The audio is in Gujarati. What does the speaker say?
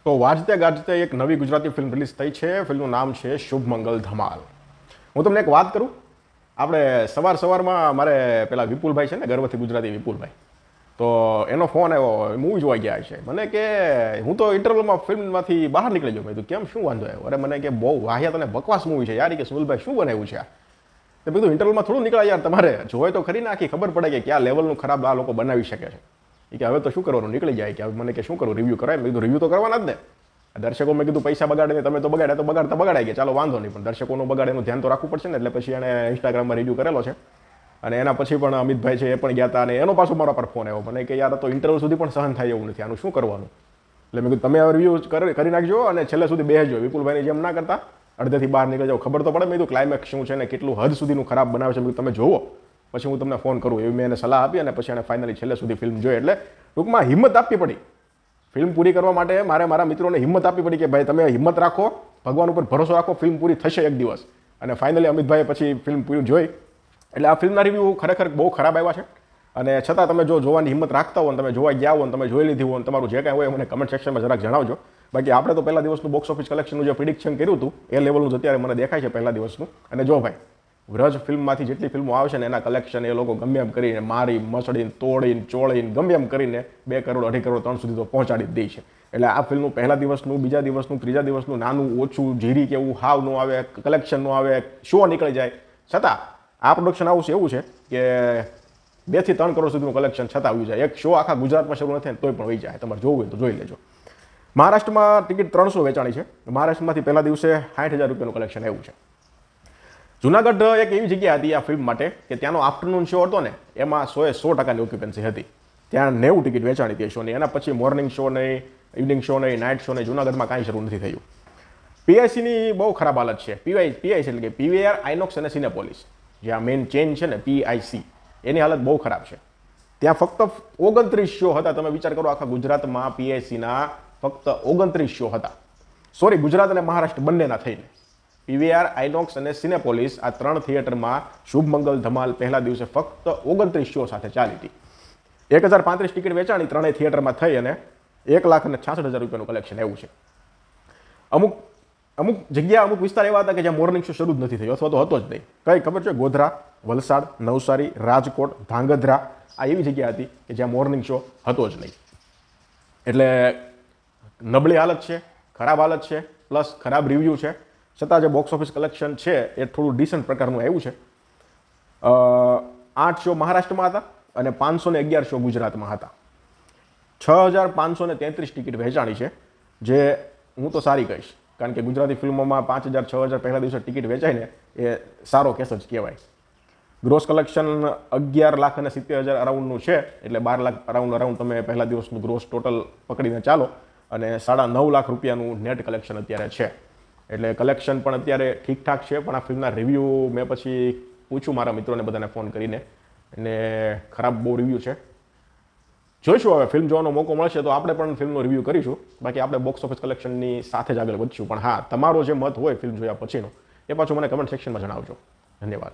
તો વાજતે ગાજતે એક નવી ગુજરાતી ફિલ્મ રિલીઝ થઈ છે. ફિલ્મનું નામ છે શુભ મંગલ ધમાલ. હું તમને એક વાત કરું. આપણે સવારમાં મારે પેલા વિપુલભાઈ છે ને, ગર્વથી ગુજરાતી વિપુલભાઈ, તો એનો ફોન આવ્યો, મૂવી જોવા ગયા છે. મને કે હું તો ઇન્ટરવલમાં ફિલ્મમાંથી બહાર નીકળી ગયો. મેં કીધું કેમ, શું વાંધો આવ્યો? અરે મને કે બહુ વાહિયાત અને બકવાસ મૂવી છે યાર. કે સુનિલભાઈ શું બનાવ્યું છે આ? તો કીધું ઇન્ટરવલમાં થોડું નીકળાય યાર, તમારે જોવે તો ખરી નાખી ખબર પડે કે કયા લેવલનું ખરાબ આ લોકો બનાવી શકે છે. એ કે હવે તો શું કરવાનું, નીકળી જાય. કે મને કે શું કરું, રિવ્યૂ કરાય? મેં કીધું રિવ્યૂ તો કરવાના જ ને. દર્શકો મેં કીધું પૈસા બગાડે, તમે તો બગાડ્યા તો બગાડાય કે ચાલો વાંધો નહીં, પણ દર્શકોનું બગાડે એનું ધ્યાન તો રાખવું પડશે ને. એટલે પછી એણે ઇન્સ્ટાગ્રામમાં રિવ્યૂ કરેલો છે. અને એના પછી પણ અમિતભાઈ છે એ પણ ગયા હતા, અને એનો પાછો મારા પર ફોન આવ્યો મને કે યાર તો ઇન્ટરવ્યુ સુધી પણ સહન થાય એવું નથી, આનું શું કરવાનું? એટલે મેં કીધું તમે હવે રિવ્યૂ કરી નાખજો અને છેલ્લે સુધી બેસજો. વિપુલભાઈની જેમ ના કરતા અડધેથી બહાર નીકળી જાવ, ખબર તો પડે. મેં કીધું ક્લાઇમેક્સ શું છે ને કેટલું હદ સુધીનું ખરાબ બનાવે છે. મેં તમે જોવો પછી હું તમને ફોન કરું, એવી મેં એને સલાહ આપી. અને પછી એને ફાઇનલી છેલ્લે સુધી ફિલ્મ જોઈ. એટલે ટૂંકમાં હિંમત આપવી પડી ફિલ્મ પૂરી કરવા માટે. મારા મિત્રોને હિંમત આપવી પડી કે ભાઈ તમે હિંમત રાખો, ભગવાન ઉપર ભરોસો રાખો, ફિલ્મ પૂરી થશે એક દિવસ. અને ફાઇનલી અમિતભાઈએ પછી ફિલ્મ પૂરી જોઈ. એટલે આ ફિલ્મના રિવ્યૂ ખરેખર બહુ ખરાબ આવ્યા છે. અને છતાં તમે જો જોવાની હિંમત રાખતા હો, તમે જોવા ગયા હો, તમે જોઈ લીધી હોય, તમારું જે કાંઈ હોય મને કમેન્ટ સેક્શનમાં જરાક જણાવજો. બાકી આપણે તો પહેલા દિવસનું બોક્સ ઓફિસ કલેક્શનનું જે પ્રિડિક્શન કર્યું હતું એ લેવલનું અત્યારે મને દેખાય છે પહેલા દિવસનું. અને જો ભાઈ વ્રજ ફિલ્મમાંથી જેટલી ફિલ્મો આવશે ને એના કલેક્શન એ લોકો ગમે એમ કરીને મારી મસડીને તોડીને ચોળીને ગમે એમ કરીને 2 કરોડ 2.5 કરોડ 3 સુધી તો પહોંચાડી જ દે છે. એટલે આ ફિલ્મનું પહેલા દિવસનું, બીજા દિવસનું, ત્રીજા દિવસનું નાનું ઓછું જીરી કે એવું હાવ ન આવે, કલેક્શન ન આવે, શો નીકળી જાય, છતાં આ પ્રોડક્શન હાઉસ એવું છે કે 2 થી 3 કરોડ સુધીનું કલેક્શન છતાં આવી જાય. એક શો આખા ગુજરાતમાં શરૂ નથી તોય પણ વહી જાય. તમારે જોવું હોય તો જોઈ લેજો. મહારાષ્ટ્રમાં ટિકિટ 300 વેચાણી છે. મહારાષ્ટ્રમાંથી પહેલા દિવસે 60,000 રૂપિયાનું કલેક્શન આવ્યું છે. જુનાગઢ એક એવી જગ્યા હતી આ ફિલ્મ માટે કે ત્યાંનો આફ્ટરનૂન શો હતો ને, એમાં 100% ઓક્યુપન્સી હતી. ત્યાં 90 ટિકિટ વેચાણી હતી શોની. એના પછી મોર્નિંગ શો નહીં, ઇવનિંગ શો નહીં, નાઇટ શો નહીં, જુનાગઢમાં કાંઈ શરૂ નથી થયું. પીઆઈસીની બહુ ખરાબ હાલત છે. પીઆઈસી એટલે કે પીવીઆર, આઇનોક્સ અને સિનેપોલિસ, જે આ મેઇન ચેઇન છે ને પીઆઈસી, એની હાલત બહુ ખરાબ છે. ત્યાં ફક્ત 29 શો હતા. તમે વિચાર કરો, આખા ગુજરાતમાં પીઆઈસીના ફક્ત 29 શો હતા. સોરી, ગુજરાત અને મહારાષ્ટ્ર બંનેના થઈને. પીવીઆર, આઇનોક્સ અને સિનેપોલિસ આ 3 થિયેટરમાં શુભ મંગલ ધમાલ પહેલા દિવસે ફક્ત 29 શો સાથે ચાલી હતી. 1035 ટિકિટ વેચાણી 3 થિયેટરમાં થઈ અને 1,66,000 રૂપિયાનું કલેક્શન આવ્યું છે. અમુક જગ્યા, અમુક વિસ્તાર એવા હતા કે જ્યાં મોર્નિંગ શો શરૂ જ નથી થયો અથવા તો હતો જ નહીં. કઈ ખબર છે? ગોધરા, વલસાડ, નવસારી, રાજકોટ, ધાંગધ્રા, આ એવી જગ્યા હતી કે જ્યાં મોર્નિંગ શો હતો જ નહીં. એટલે નબળી હાલત છે, ખરાબ હાલત છે, પ્લસ ખરાબ રિવ્યૂ છે. છતાં જે બોક્સ ઓફિસ કલેક્શન છે એ થોડું ડિસન્ટ પ્રકારનું આવ્યું છે. 8 શો મહારાષ્ટ્રમાં હતા અને 511 શો ગુજરાતમાં હતા. 6,533 ટિકિટ વેચાણી છે, જે હું તો સારી કહીશ. કારણ કે ગુજરાતી ફિલ્મોમાં 5,000 6,000 પહેલા દિવસે ટિકિટ વેચાય ને એ સારો કેસ જ કહેવાય. ગ્રોસ કલેક્શન 11,70,000 અરાઉન્ડનું છે. એટલે 12 લાખ અરાઉન્ડ તમે પહેલા દિવસનું ગ્રોસ ટોટલ પકડીને ચાલો. અને 9.5 લાખ રૂપિયાનું નેટ કલેક્શન અત્યારે છે. એટલે કલેક્શન પણ અત્યારે ઠીકઠાક છે. પણ આ ફિલ્મના રિવ્યૂ મેં પછી પૂછ્યું મારા મિત્રોને બધાને ફોન કરીને, અને ખરાબ બહુ રિવ્યૂ છે. જોઈશું હવે ફિલ્મ જોવાનો મોકો મળશે તો આપણે પણ ફિલ્મનો રિવ્યૂ કરીશું. બાકી આપણે બોક્સ ઓફિસ કલેક્શનની સાથે જ આગળ વધશું. પણ હા, તમારો જે મત હોય ફિલ્મ જોયા પછીનો એ પાછું મને કમેન્ટ સેક્શનમાં જણાવજો. ધન્યવાદ.